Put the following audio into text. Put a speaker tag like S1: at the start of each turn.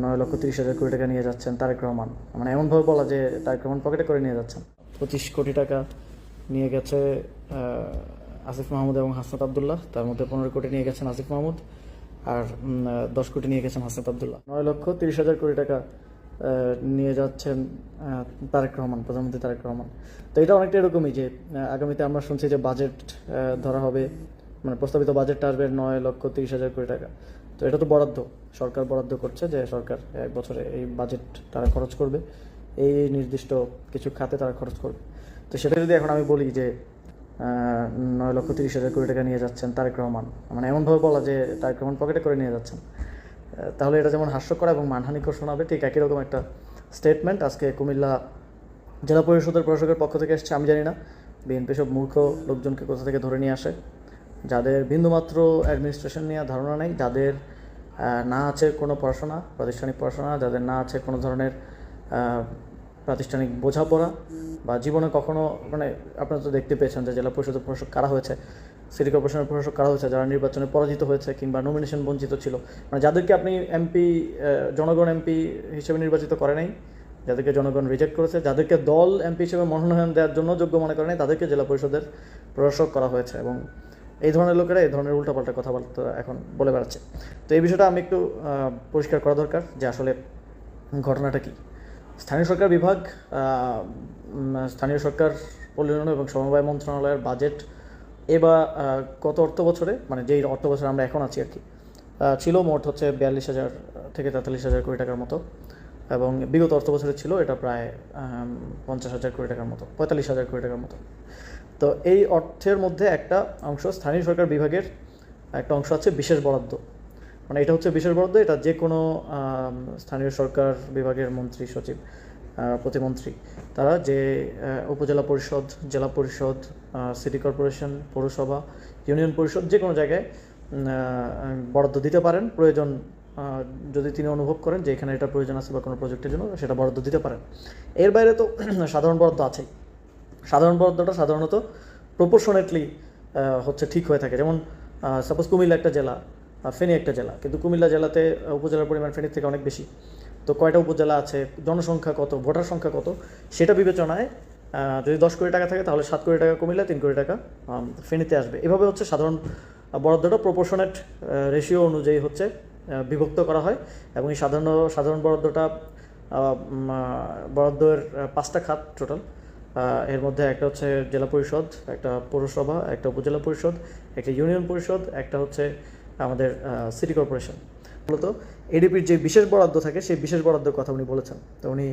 S1: 9,30,000 কোটি টাকা নিয়ে যাচ্ছেন তারেক রহমান। মানে এমনভাবে বলা যে তারেক রহমান পকেটে করে নিয়ে যাচ্ছেন। 25 কোটি টাকা নিয়ে গেছে আসিফ মাহমুদ এবং হাসনাত আবদুল্লাহ, তার মধ্যে 15 কোটি নিয়ে গেছেন আসিফ মাহমুদ আর 10 কোটি নিয়ে গেছেন হাসনাত আবদুল্লাহ। 9,30,000 কোটি টাকা নিয়ে যাচ্ছেন তারেক রহমান, প্রধানমন্ত্রী তারেক রহমান। তো এটা অনেকটা এরকমই যে আগামীতে আমরা শুনছি যে বাজেট ধরা হবে, মানে প্রস্তাবিত বাজেটটা আসবে 9,30,000 কোটি টাকা। তো এটা তো বরাদ্দ, সরকার বরাদ্দ করছে যে সরকার এক বছরে এই বাজেট তারা খরচ করবে, এই নির্দিষ্ট কিছু খাতে তারা খরচ করবে। তো সেটা যদি এখন আমি বলি যে 9,30,000 কোটি টাকা নিয়ে যাচ্ছেন তারেক রহমান, মানে এমনভাবে বলা যে তারেক রহমান পকেটে করে নিয়ে যাচ্ছেন, তাহলে এটা যেমন হাস্যকর এবং মানহানিকর শোনাবে, ঠিক একই রকম একটা স্টেটমেন্ট আজকে কুমিল্লা জেলা পরিষদের প্রশাসকের পক্ষ থেকে এসছে। আমি জানি না বিএনপি সব মূর্খ লোকজনকে কোথা থেকে ধরে নিয়ে আসে, যাদের বিন্দুমাত্র অ্যাডমিনিস্ট্রেশন নিয়ে ধারণা নেই, যাদের না আছে কোনো পড়াশোনা, প্রাতিষ্ঠানিক পড়াশোনা, যাদের না আছে কোনো ধরনের প্রাতিষ্ঠানিক বোঝাপড়া, বা জীবনে কখনো, মানে আপনারা তো দেখতে পেয়েছেন যে জেলা পরিষদের প্রশাসক কারা হয়েছে, সিটি কর্পোরেশনের প্রশাসক কারা হয়েছে, যারা নির্বাচনে পরাজিত হয়েছে কিংবা নমিনেশন বঞ্চিত ছিল, মানে যাদেরকে আপনি এমপি, জনগণ এমপি হিসেবে নির্বাচিত করে নাই, যাদেরকে জনগণ রিজেক্ট করেছে, যাদেরকে দল এমপি হিসেবে মনোনয়ন দেওয়ার জন্য যোগ্য মনে করে নাই, তাদেরকে জেলা পরিষদের প্রশাসক করা হয়েছে। এবং এই ধরনের লোকেরা এই ধরনের উল্টাপাল্টা কথাবার্তা এখন বলে বেড়াচ্ছে। তো এই বিষয়টা আমি একটু পরিষ্কার করা দরকার যে আসলে ঘটনাটা কী। স্থানীয় সরকার বিভাগ, স্থানীয় সরকার পল্লী উন্নয়ন এবং সমবায় মন্ত্রণালয়ের বাজেট এবার গত অর্থ বছরে, মানে যেই অর্থ বছরে আমরা এখন আছি আর কি, ছিল মোট হচ্ছে 42,000 থেকে 43,000 কোটি টাকার মতো, এবং বিগত অর্থ বছরে ছিল এটা প্রায় 50,000 কোটি টাকার মতো, 45,000 কোটি টাকার মতো। তো এই অর্থের মধ্যে একটা অংশ স্থানীয় সরকার বিভাগের একটা অংশ আছে বিশেষ বরাদ্দ, মানে এটা হচ্ছে বিশেষ বরাদ্দ। এটা যে কোনো স্থানীয় সরকার বিভাগের মন্ত্রী, সচিব, প্রতিমন্ত্রী, তারা যে উপজেলা পরিষদ, জেলা পরিষদ, সিটি কর্পোরেশন, পৌরসভা, ইউনিয়ন পরিষদ, যে কোনো জায়গায় বরাদ্দ দিতে পারেন। প্রয়োজন যদি তিনি অনুভব করেন যে এখানে এটা প্রয়োজন আছে বা কোনো প্রজেক্টের জন্য, সেটা বরাদ্দ দিতে পারেন। এর বাইরে তো সাধারণ বরাদ্দ আছেই। সাধারণ বরাদ্দটা সাধারণত প্রপোর্শনেটলি হচ্ছে ঠিক হয়ে থাকে। যেমন সাপোজ কুমিল্লা একটা জেলা, ফেনী একটা জেলা, কিন্তু কুমিল্লা জেলাতে উপজেলার পরিমাণ ফেনীর থেকে অনেক বেশি। তো কয়টা উপজেলা আছে, জনসংখ্যা কত, ভোটার সংখ্যা কত, সেটা বিবেচনায় যদি 10 কোটি টাকা থাকে তাহলে 7 কোটি টাকা কুমিল্লা, 3 কোটি টাকা ফেনীতে আসবে। এভাবে হচ্ছে সাধারণ বরাদ্দটা প্রপোর্শনেট রেশিও অনুযায়ী হচ্ছে বিভক্ত করা হয়। এবং এই সাধারণ বরাদ্দটা বরাদ্দের 5টা খাত টোটাল। এর মধ্যে একটা হচ্ছে জেলা পরিষদ, একটা পৌরসভা, একটা উপজেলা পরিষদ, একটা ইউনিয়ন পরিষদ, একটা হচ্ছে আমাদের সিটি কর্পোরেশন। মূলত এডিপির যে বিশেষ বরাদ্দ থাকে সেই বিশেষ বরাদ্দের কথা উনি বলেছেন। তো উনি